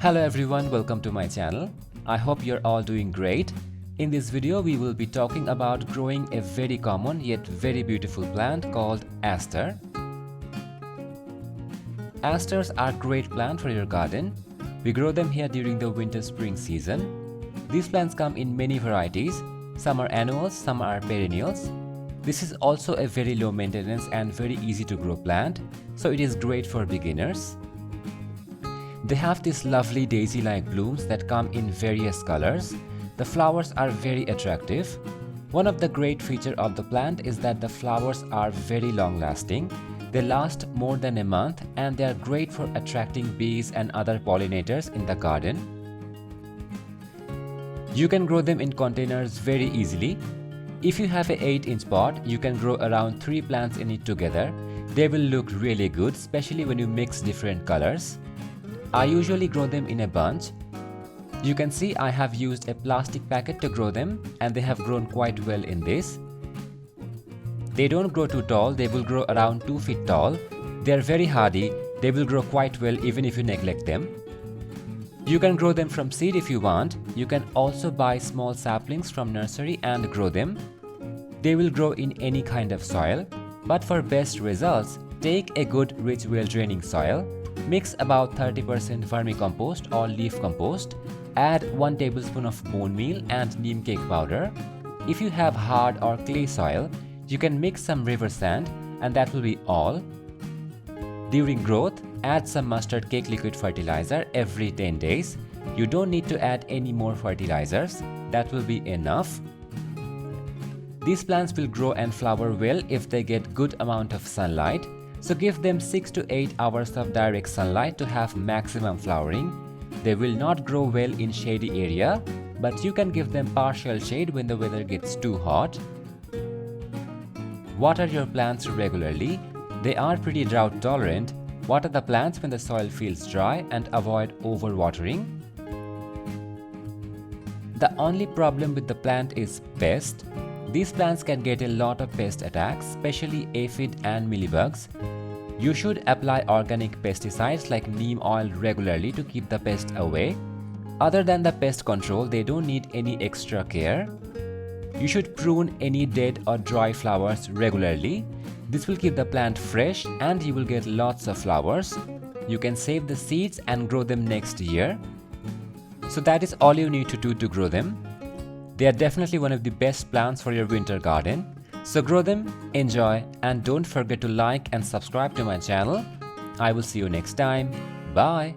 Hello everyone, welcome to my channel. I hope you're all doing great. In this video, we will be talking about growing a very common yet very beautiful plant called Aster. Asters are great plant for your garden. We grow them here during the winter-spring season. These plants come in many varieties. Some are annuals, some are perennials. This is also a very low maintenance and very easy to grow plant, so it is great for beginners. They have these lovely daisy-like blooms that come in various colors. The flowers are very attractive. One of the great features of the plant is that the flowers are very long-lasting. They last more than a month and they are great for attracting bees and other pollinators in the garden. You can grow them in containers very easily. If you have an 8-inch pot, you can grow around 3 plants in it together. They will look really good, especially when you mix different colors. I usually grow them in a bunch. You can see I have used a plastic packet to grow them and they have grown quite well in this. They don't grow too tall, they will grow around 2 feet tall. They are very hardy, they will grow quite well even if you neglect them. You can grow them from seed if you want. You can also buy small saplings from nursery and grow them. They will grow in any kind of soil, but for best results, take a good rich well-draining soil. Mix about 30% vermicompost or leaf compost. Add 1 tablespoon of bone meal and neem cake powder. If you have hard or clay soil, you can mix some river sand and that will be all. During growth, add some mustard cake liquid fertilizer every 10 days. You don't need to add any more fertilizers, that will be enough. These plants will grow and flower well if they get good amount of sunlight. So give them 6 to 8 hours of direct sunlight to have maximum flowering. They will not grow well in shady area, but you can give them partial shade when the weather gets too hot. Water your plants regularly. They are pretty drought tolerant. Water the plants when the soil feels dry and avoid overwatering. The only problem with the plant is pest. These plants can get a lot of pest attacks, especially aphid and mealybugs. You should apply organic pesticides like neem oil regularly to keep the pest away. Other than the pest control, they don't need any extra care. You should prune any dead or dry flowers regularly. This will keep the plant fresh and you will get lots of flowers. You can save the seeds and grow them next year. So that is all you need to do to grow them. They are definitely one of the best plants for your winter garden. So grow them, enjoy, and don't forget to like and subscribe to my channel. I will see you next time. Bye.